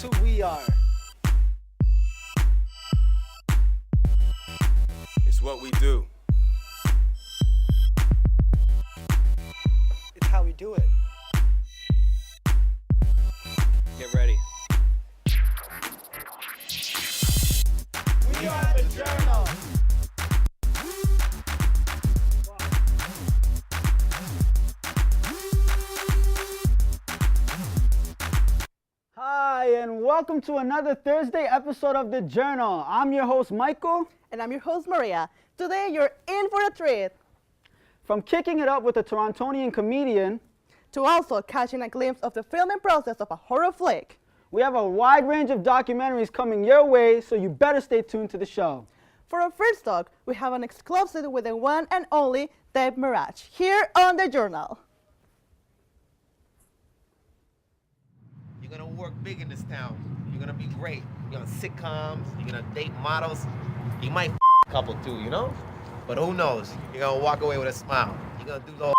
It's who we are. It's what we do. It's how we do it. Get ready. We are the Journal. Hi, and welcome to another Thursday episode of The Journal. I'm your host, Michael. And I'm your host, Maria. Today, you're in for a treat. From kicking it up with a Torontonian comedian, To also catching a glimpse of the filming process of a horror flick. we have a wide range of documentaries coming your way, so you better stay tuned to the show. For our first talk, we have an exclusive with the one and only Dave Mirage, here on The Journal. You're gonna work big in this town. You're gonna be great. You're on sitcoms, you're gonna date models. You might a couple too, you know? But who knows? You're gonna walk away with a smile. You're gonna do the whole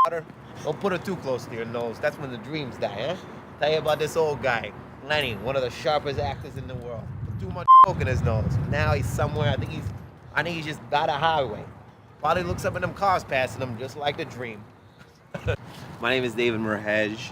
water. Don't put it too close to your nose. That's when the dreams die, eh? Tell you about this old guy, Lenny, one of the sharpest actors in the world. Put too much coke in his nose. Now he's somewhere, I think he's just got a highway. Probably looks up at them cars passing him just like the dream. My name is David Mirage,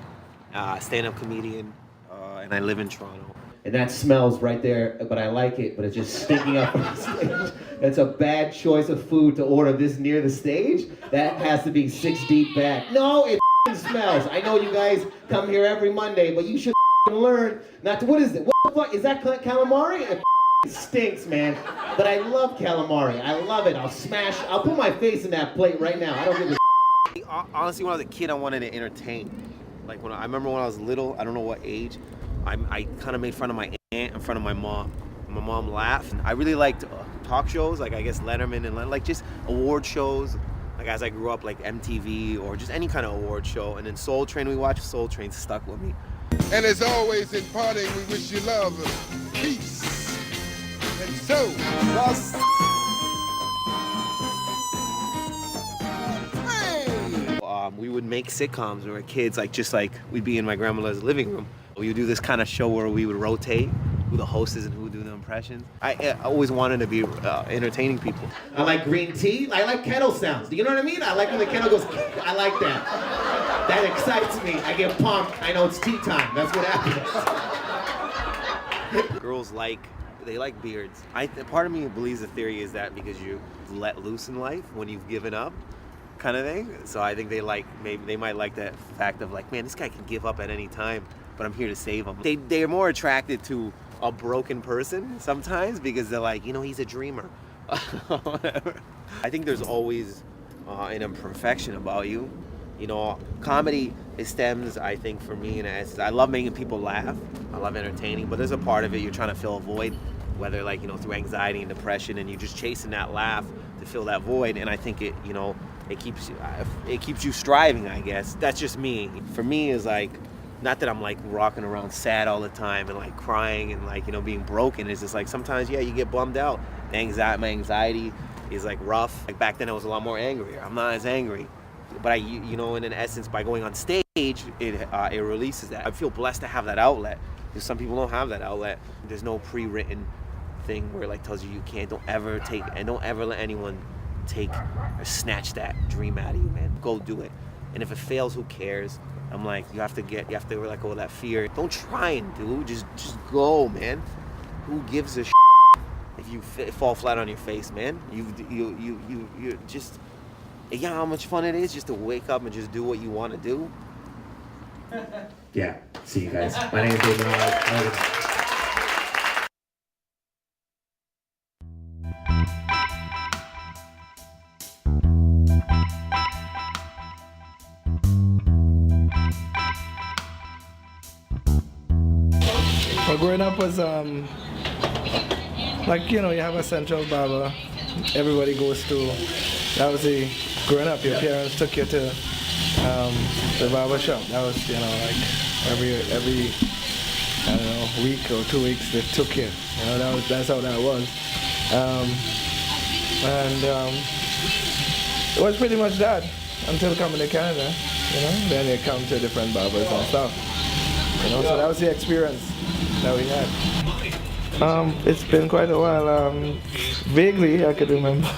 stand-up comedian, and I live in Toronto. And that smells right there, but I like it, but it's just stinking up on the stage. That's a bad choice of food to order this near the stage. That has to be 6 deep back. No, it smells. I know you guys come here every Monday, but you should learn not to, what is it? What the fuck, is that calamari? It stinks, man. But I love calamari. I love it. I'll put my face in that plate right now. I don't give a Honestly, when I was a kid, I wanted to entertain. Like I remember when I was little, I don't know what age, I kind of made fun of my aunt in front of my mom. My mom laughed. I really liked talk shows, like I guess Letterman and like just award shows. Like as I grew up, like MTV or just any kind of award show. And then Soul Train, we watched Soul Train, stuck with me. And as always in parting, we wish you love, peace, and so. We would make sitcoms when we were kids, like we'd be in my grandmother's living room. We would do this kind of show where we would rotate who the host is and who would do the impressions. I always wanted to be entertaining people. I like green tea. I like kettle sounds. Do you know what I mean? I like when the kettle goes, I like that. That excites me. I get pumped. I know it's tea time. That's what happens. Girls they like beards. Part of me believes the theory is that because you let loose in life when you've given up, kind of thing. So I think maybe they might like that fact of like, man, this guy can give up at any time, but I'm here to save him. They're more attracted to a broken person sometimes because they're like, he's a dreamer. Whatever. I think there's always an imperfection about you. Comedy, it stems, I think, for me, in essence, I love making people laugh. I love entertaining, but there's a part of it you're trying to fill a void, whether through anxiety and depression, and you're just chasing that laugh to fill that void. And I think it keeps you striving, I guess. That's just me. For me, is like, not that I'm like rocking around sad all the time and like crying and like, being broken. It's just like sometimes, you get bummed out. My anxiety is like rough. Like back then I was a lot more angrier. I'm not as angry. But in essence, by going on stage, it releases that. I feel blessed to have that outlet. Because some people don't have that outlet. There's no pre-written thing where it like tells you can't, don't ever let anyone take or snatch that dream out of you, man. Go do it. And if it fails, who cares? I'm like, you have to let go of that fear. Don't try and do, just go, man. Who gives a if you fall flat on your face, man? You just, how much fun it is just to wake up and just do what you want to do. Yeah, see you guys. My name is David. Well, growing up was, you have a central barber everybody goes to. Obviously, growing up, your parents took you to the barber shop. That was, every I don't know, week or 2 weeks they took you. That's how that was. It was pretty much that until coming to Canada. Then you come to different barbers and stuff. You know, so that was the experience that we had. It's been quite a while. Vaguely, I could remember.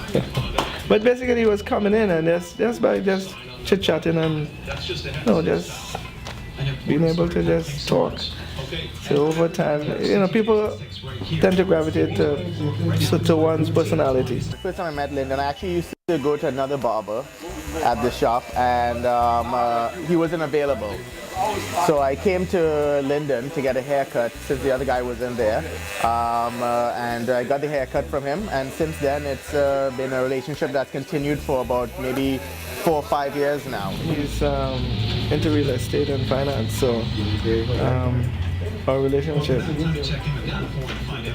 But basically, he was coming in and just by chit-chatting and just being able to just talk. So over time, people tend to gravitate to one's personality. The first time I met Lindon, I actually used to go to another barber at the shop, and he wasn't available. So I came to Lindon to get a haircut since the other guy wasn't there, and I got the haircut from him. And since then, it's been a relationship that's continued for about maybe 4 or 5 years now. He's into real estate and finance, so our relationship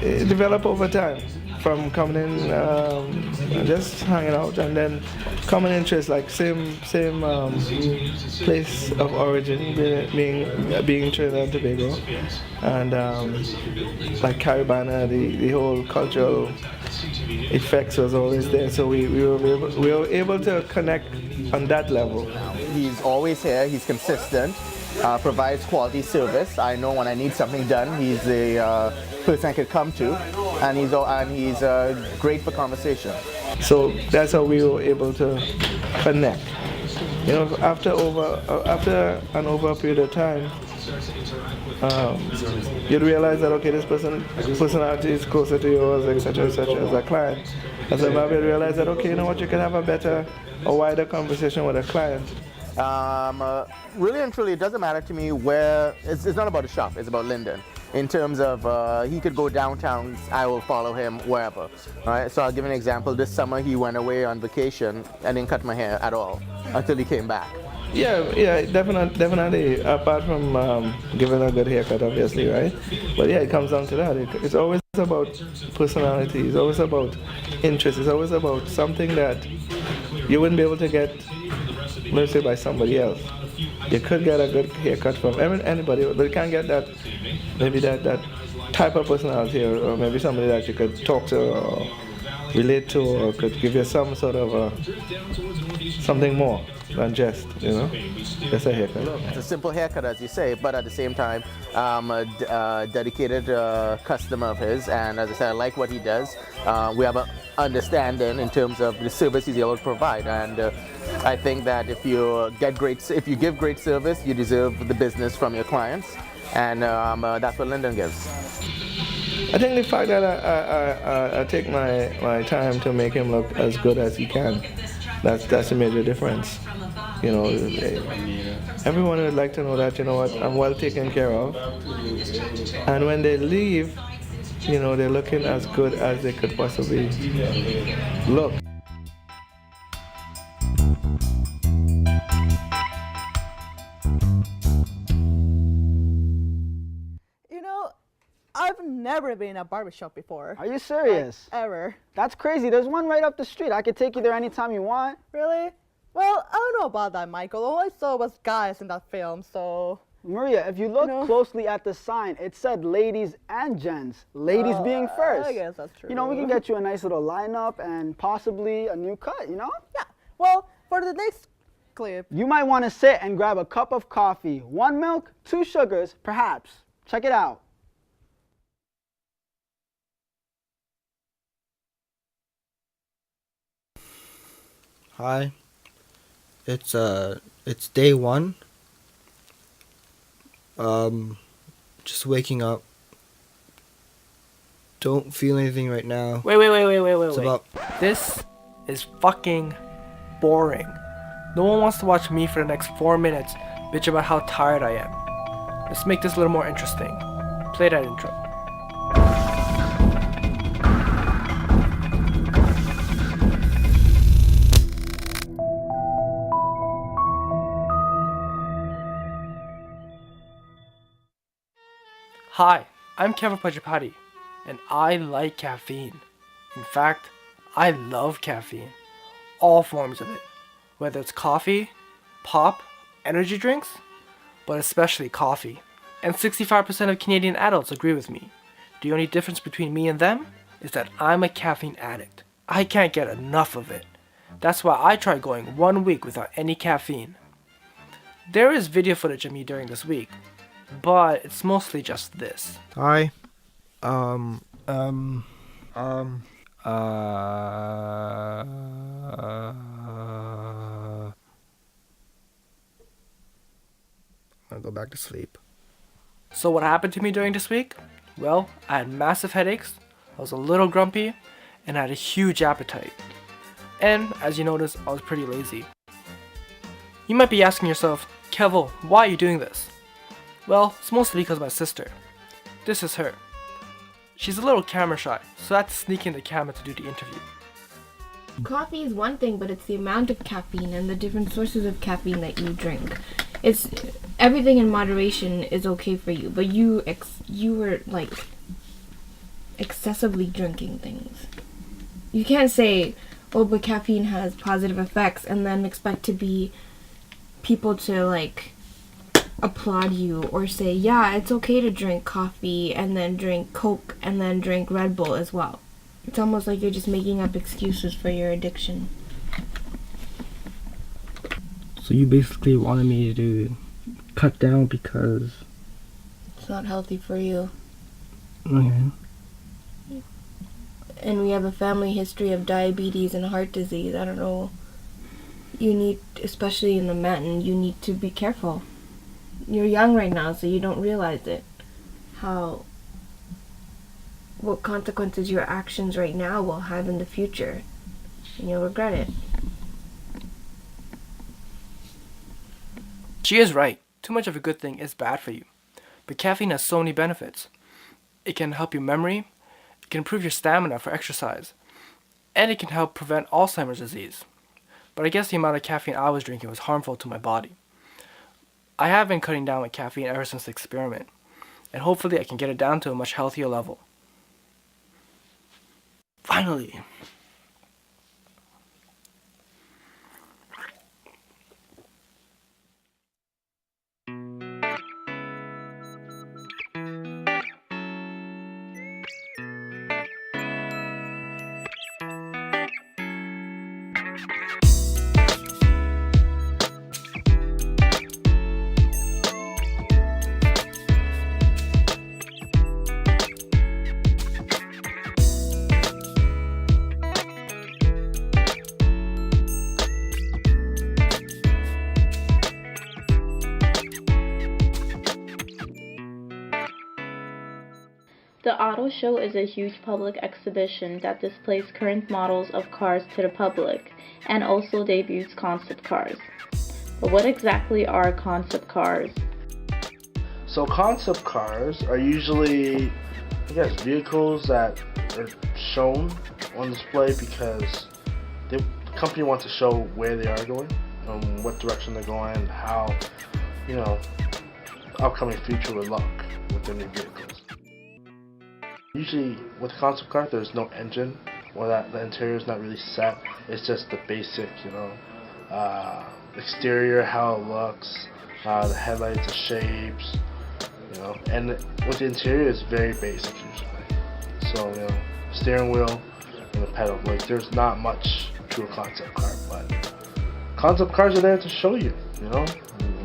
it developed over time. From coming in, just hanging out, and then common interests like same place of origin, being Trinidad and Tobago, and like Caribana, the whole cultural effects was always there. So we were able to connect on that level. He's always here. He's consistent. Provides quality service. I know when I need something done, he's the person I could come to, and he's great for conversation. So that's how we were able to connect. After a period of time, you'd realize that okay, this personality is closer to yours, etc., as a client. As a barber, you realize that okay, you know what, you can have a wider conversation with a client. Really and truly, it doesn't matter to me where. It's not about the shop. It's about Lindon. In terms of he could go downtown, I will follow him wherever. All right. So I'll give an example. This summer he went away on vacation and didn't cut my hair at all until he came back. Yeah, definitely. Apart from giving a good haircut, obviously, right? But yeah, it comes down to that. It's always about personality. It's always about interest. It's always about something that you wouldn't be able to get, let's say, by somebody else. You could get a good haircut from anybody, but you can't get that type of personality, or maybe somebody that you could talk to or relate to, or could give you some sort of something more than just a haircut. It's a simple haircut, as you say, but at the same time, I'm a dedicated customer of his, and as I said, I like what he does. We have an understanding in terms of the service he's able to provide, and I think that if you give great service, you deserve the business from your clients, and that's what Lindon gives. I think the fact that I take my time to make him look as good as he can, that's a major difference. Everyone would like to know that, I'm well taken care of. And when they leave, they're looking as good as they could possibly look. I've never been in a barbershop before. Are you serious? Like, ever. That's crazy. There's one right up the street. I could take you there anytime you want. Really? Well, I don't know about that, Michael. All I saw was guys in that film, so... Maria, if you look closely at the sign, it said ladies and gents. Ladies being first. I guess that's true. We can get you a nice little lineup and possibly a new cut, Yeah. Well, for the next clip... You might want to sit and grab a cup of coffee. 1 milk, 2 sugars, perhaps. Check it out. Hi, it's day 1. Just waking up. Don't feel anything right now. Wait. This is fucking boring. No one wants to watch me for the next 4 minutes bitch about how tired I am. Let's make this a little more interesting. Play that intro. Hi, I'm Keval Prajapati, and I like caffeine. In fact, I love caffeine. All forms of it. Whether it's coffee, pop, energy drinks, but especially coffee. And 65% of Canadian adults agree with me. The only difference between me and them is that I'm a caffeine addict. I can't get enough of it. That's why I tried going 1 week without any caffeine. There is video footage of me during this week. but it's mostly just this. Hi. I'll go back to sleep. So what happened to me during this week? Well, I had massive headaches, I was a little grumpy, and I had a huge appetite. And, as you notice, I was pretty lazy. You might be asking yourself, Keval, why are you doing this? Well, it's mostly because of my sister. This is her. She's a little camera shy, so I had to sneak in the camera to do the interview. Coffee is one thing, but it's the amount of caffeine and the different sources of caffeine that you drink. It's everything in moderation is okay for you, but you were like excessively drinking things. You can't say, oh, but caffeine has positive effects, and then expect to be people to like applaud you or say, yeah, it's okay to drink coffee and then drink Coke and then drink Red Bull as well. It's almost like you're just making up excuses for your addiction. So you basically wanted me to cut down because... It's not healthy for you. Okay. And we have a family history of diabetes and heart disease. I don't know. You need, especially in the men, you need to be careful. You're young right now, so you don't realize it. What consequences your actions right now will have in the future. And you'll regret it. She is right. Too much of a good thing is bad for you. But caffeine has so many benefits. It can help your memory, it can improve your stamina for exercise, and it can help prevent Alzheimer's disease. But I guess the amount of caffeine I was drinking was harmful to my body. I have been cutting down with caffeine ever since the experiment, and hopefully I can get it down to a much healthier level. Finally! The auto show is a huge public exhibition that displays current models of cars to the public and also debuts concept cars. But what exactly are concept cars? So concept cars are usually, I guess, vehicles that are shown on display because the company wants to show where they are going, what direction they're going, how, upcoming future would look with their new vehicles. Usually with a concept car, there's no engine, or that the interior is not really set. It's just the basic, exterior, how it looks, the headlights, the shapes, and with the interior, it's very basic usually. So, steering wheel and the pedal. Like, there's not much to a concept car, but concept cars are there to show you,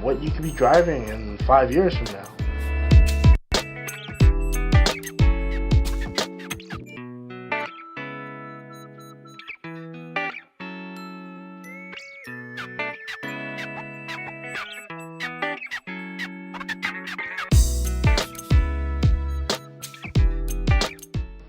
what you could be driving in 5 years from now.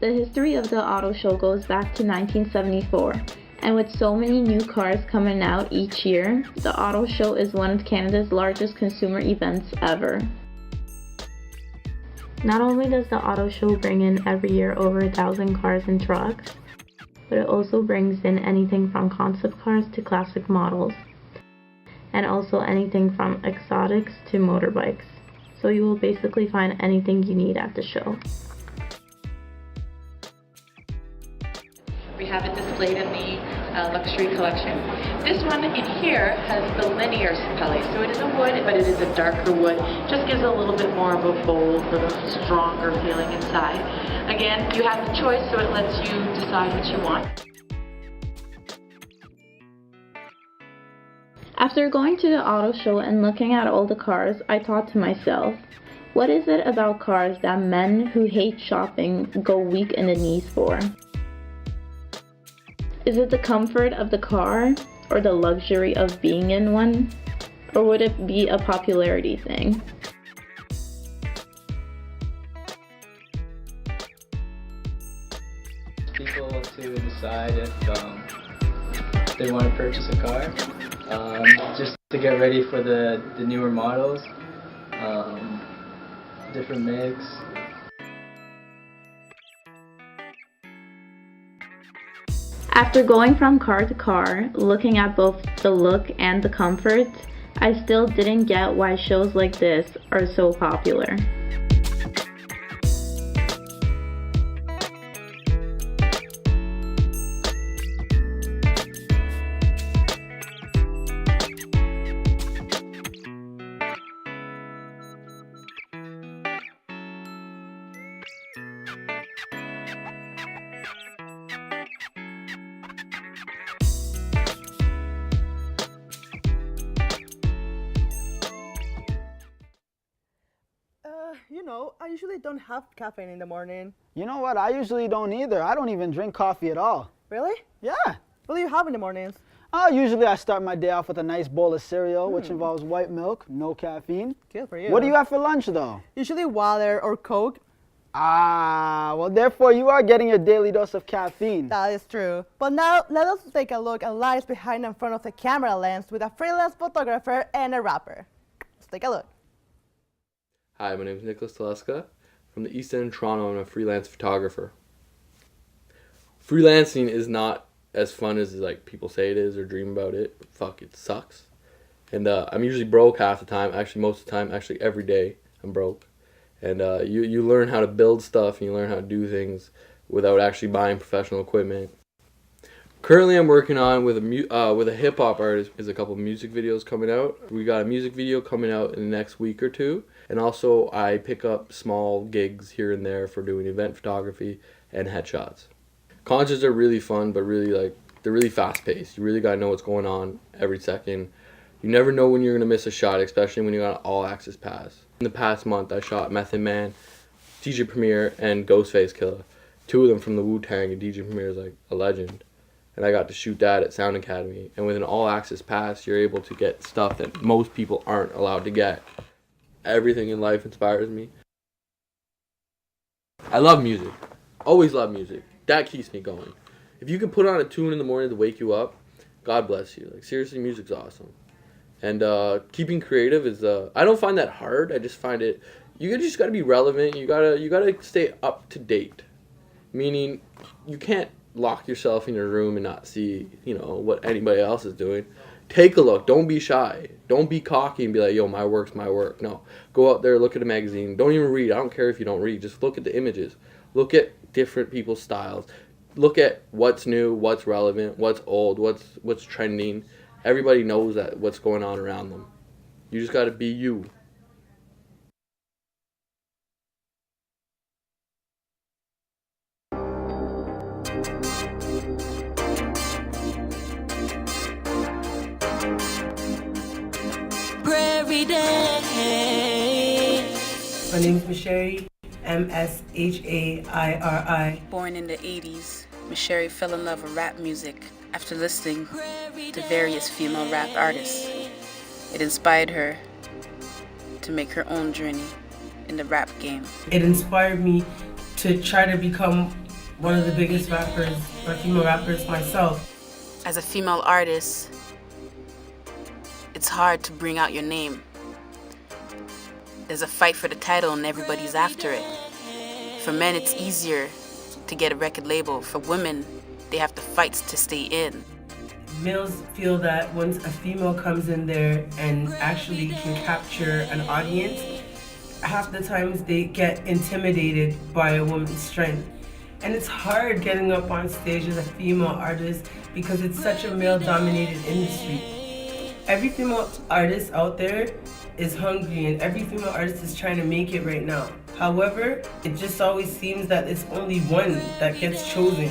The history of the auto show goes back to 1974, and with so many new cars coming out each year, the auto show is one of Canada's largest consumer events ever. Not only does the auto show bring in every year over 1,000 cars and trucks, but it also brings in anything from concept cars to classic models, and also anything from exotics to motorbikes. So you will basically find anything you need at the show. We have it displayed in the luxury collection. This one in here has the linear sapelli, so it is a wood, but it is a darker wood. Just gives a little bit more of a bold, little stronger feeling inside. Again, you have the choice, so it lets you decide what you want. After going to the auto show and looking at all the cars, I thought to myself, What is it about cars that men who hate shopping go weak in the knees for? Is it the comfort of the car or the luxury of being in one? Or would it be a popularity thing? People to decide if they want to purchase a car, just to get ready for the newer models, different makes. After going from car to car, looking at both the look and the comfort, I still didn't get why shows like this are so popular. You know, I usually don't have caffeine in the morning. You know what? I usually don't either. I don't even drink coffee at all. Really? Yeah. What do you have in the mornings? Usually I start my day off with a nice bowl of cereal, which involves white milk, no caffeine. Good for you. What do you have for lunch, though? Usually water or Coke. Well, therefore you are getting your daily dose of caffeine. That is true. But now, let us take a look at lives behind and front of the camera lens with a freelance photographer and a rapper. Let's take a look. Hi, my name is Nicholas Teleska. From the East End of Toronto. I'm a freelance photographer. Freelancing is not as fun as like people say it is or dream about it. Fuck, it sucks. And I'm usually broke half the time. Actually, most of the time. Actually, every day I'm broke. And you learn how to build stuff and you learn how to do things without actually buying professional equipment. Currently, I'm working on with a hip hop artist. There's a couple of music videos coming out. We got a music video coming out in the next week or two. And also, I pick up small gigs here and there for doing event photography and headshots. Concerts are really fun, but really they're really fast paced. You really gotta know what's going on every second. You never know when you're gonna miss a shot, especially when you got an all access pass. In the past month, I shot Method Man, DJ Premier, and Ghostface Killah. Two of them from the Wu-Tang, and DJ Premier is like a legend. And I got to shoot that at Sound Academy. And with an all access pass, you're able to get stuff that most people aren't allowed to get. Everything in life inspires me. I love music. Always love music. That keeps me going. If you can put on a tune in the morning to wake you up, God bless you. Like, seriously, music's awesome. And keeping creative is I don't find that hard. I just find it, you just gotta be relevant. You gotta stay up to date. Meaning you can't lock yourself in your room and not see, what anybody else is doing. Take a look. Don't be shy. Don't be cocky and be like, yo, my work's my work. No. Go out there, look at a magazine. Don't even read. I don't care if you don't read. Just look at the images. Look at different people's styles. Look at what's new, what's relevant, what's old, what's trending. Everybody knows that what's going on around them. You just got to be you. Every day. My name is Mshairi, Mshairi. Born in the 80s, Mshairi fell in love with rap music after listening to various female rap artists. It inspired her to make her own journey in the rap game. It inspired me to try to become one of the biggest rappers, or female rappers myself. As a female artist, it's hard to bring out your name. There's a fight for the title and everybody's after it. For men, it's easier to get a record label. For women, they have to fight to stay in. Males feel that once a female comes in there and actually can capture an audience, half the times they get intimidated by a woman's strength. And it's hard getting up on stage as a female artist because it's such a male-dominated industry. Every female artist out there is hungry and every female artist is trying to make it right now. However, it just always seems that it's only one that gets chosen.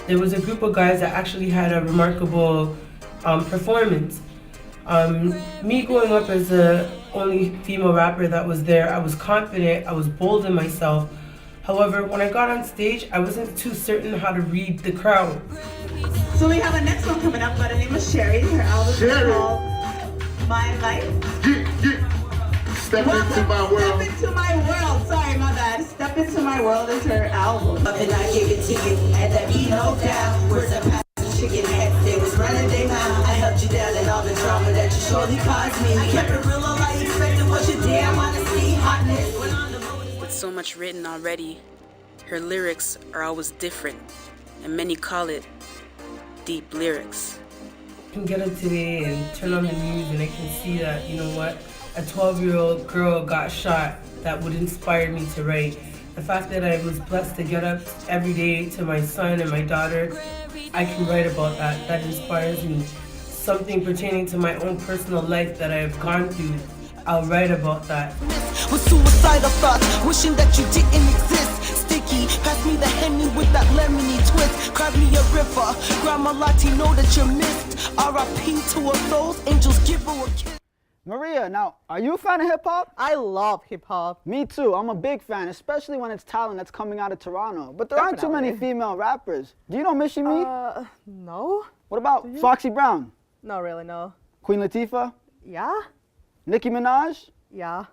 There was a group of guys that actually had a remarkable performance. Me growing up as the only female rapper that was there, I was confident, I was bold in myself. However, when I got on stage, I wasn't too certain how to read the crowd. So we have a next one coming up by the name of Mshairi. Her album is called My Life. Step into my world. Step into my world. Sorry, my bad. Step into my world is her album. And I give it to you, and there be no doubt. Where's the past chicken head? They was running their mouth. I helped you down in all the drama that you surely caused me. I kept it real, all I expected was your damn honesty, hotness. With so much written already, her lyrics are always different, and many call it deep lyrics. I can get up today and turn on the news and I can see that, you know what, a 12-year-old girl got shot. That would inspire me to write. The fact that I was blessed to get up every day to my son and my daughter, I can write about that. That inspires me. Something pertaining to my own personal life that I've gone through, I'll write about that. With suicidal thoughts, wishing that you didn't exist. Sticky, pass me the Henny with that lemony twist. Grab me a river, Grandma Lottie, know that you're missed. R.I.P. to all those angels, give her a kiss. Maria, now, are you a fan of hip-hop? I love hip-hop. Me too. I'm a big fan, especially when it's talent that's coming out of Toronto. But there aren't too many female rappers. Do you know Missy Me? No. What about Foxy Brown? Not really, no. Queen Latifah? Yeah? Nicki Minaj? Yeah.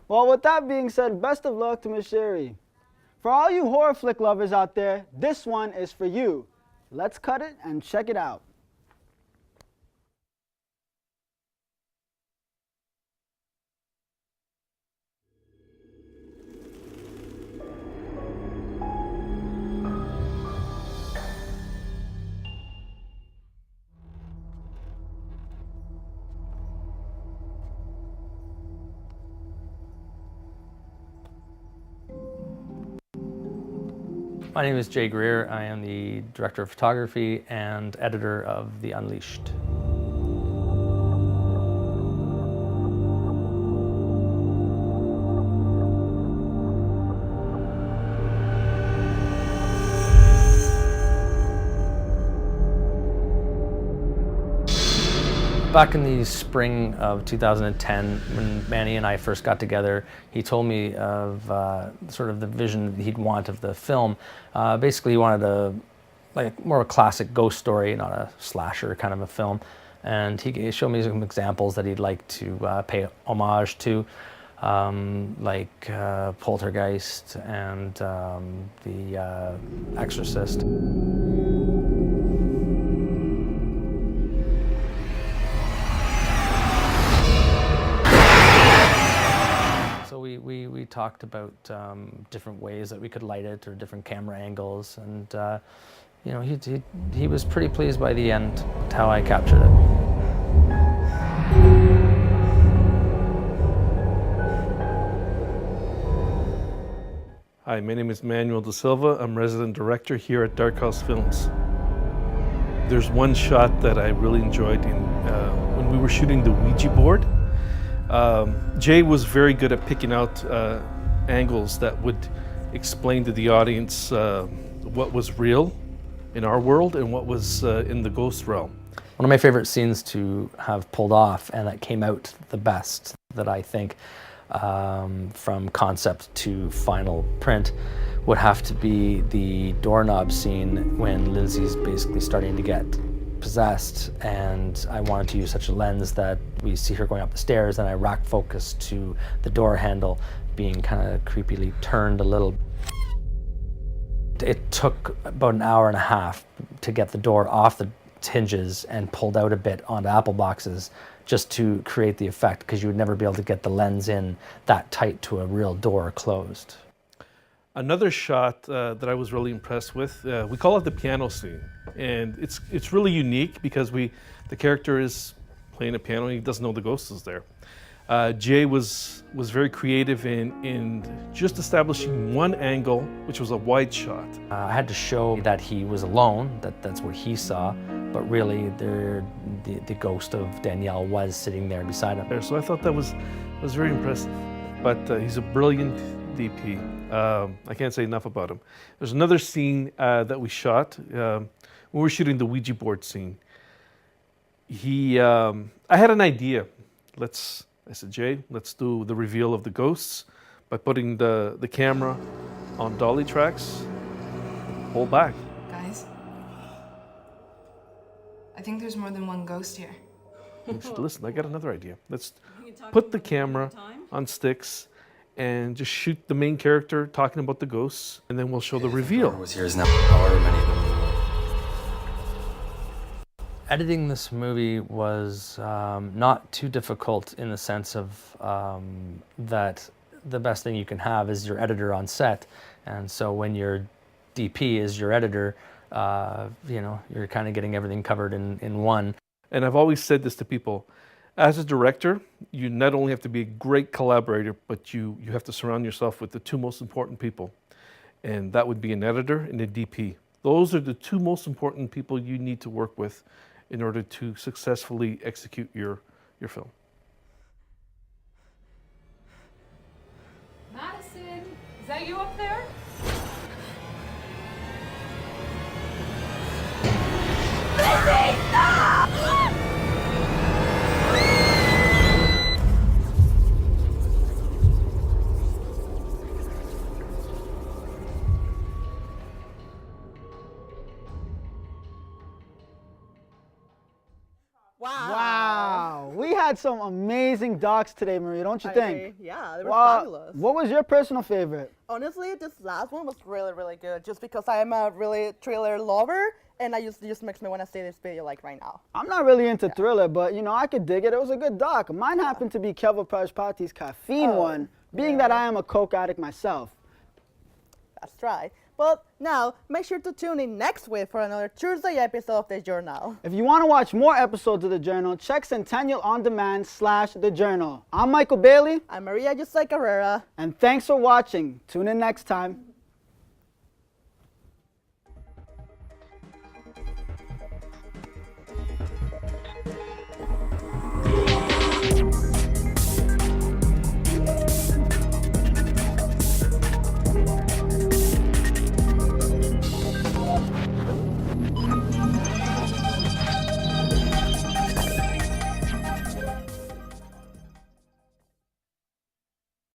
Well, with that being said, best of luck to Mshairi. For all you horror flick lovers out there, this one is for you. Let's cut it and check it out. My name is Jay Guerriere. I am the director of photography and editor of The Unleashed. Back in the spring of 2010, when Manny and I first got together, he told me of sort of the vision that he'd want of the film. Basically, he wanted more of a classic ghost story, not a slasher kind of a film. And he showed me some examples that he'd like to pay homage to, like Poltergeist and The Exorcist. We talked about different ways that we could light it or different camera angles, and you know, he was pretty pleased by the end how I captured it. Hi, my name is Manuel DaSilva. I'm resident director here at Dark House Films. There's one shot that I really enjoyed when we were shooting the Ouija board. Jay was very good at picking out angles that would explain to the audience what was real in our world and what was in the ghost realm. One of my favorite scenes to have pulled off, and that came out the best, that I think, from concept to final print, would have to be the doorknob scene when Lindsay's basically starting to get possessed, and I wanted to use such a lens that we see her going up the stairs, and I rack focus to the door handle being kind of creepily turned a little. It took about an hour and a half to get the door off the hinges and pulled out a bit onto apple boxes just to create the effect, because you would never be able to get the lens in that tight to a real door closed. Another shot that I was really impressed with, we call it the piano scene. And it's really unique because the character is playing a piano and he doesn't know the ghost is there. Jay was very creative in just establishing one angle, which was a wide shot. I had to show that he was alone, that's what he saw, but really the ghost of Danielle was sitting there beside him. So I thought that was very impressive. But he's a brilliant DP. I can't say enough about him. There's another scene that we shot when we were shooting the Ouija board scene. I had an idea. I said, Jay, let's do the reveal of the ghosts by putting the camera on dolly tracks, hold back. Guys, I think there's more than one ghost here. Listen, I got another idea. Let's put the camera on sticks and just shoot the main character talking about the ghosts, and then we'll show the reveal. Was here is now however many of them in the world. Editing this movie was not too difficult in the sense of that the best thing you can have is your editor on set. And so when your DP is your editor, you're kind of getting everything covered in one. And I've always said this to people. As a director, you not only have to be a great collaborator, but you have to surround yourself with the two most important people. And that would be an editor and a DP. Those are the two most important people you need to work with in order to successfully execute your film. Madison, is that you up there? Wow. We had some amazing docs today, Marie, don't you think? Agree. Yeah, they were fabulous. What was your personal favorite? Honestly, this last one was really, really good. Just because I am a really thriller lover, and it just makes me want to see this video like right now. I'm not really into thriller, but I could dig it. It was a good doc. Mine happened to be Keval Prajapati's Caffeine one, being that I am a coke addict myself. That's right. But now, make sure to tune in next week for another Tuesday episode of The Journal. If you want to watch more episodes of The Journal, check Centennial On Demand /The Journal. I'm Michael Baillie. I'm José Cabrera. And thanks for watching. Tune in next time.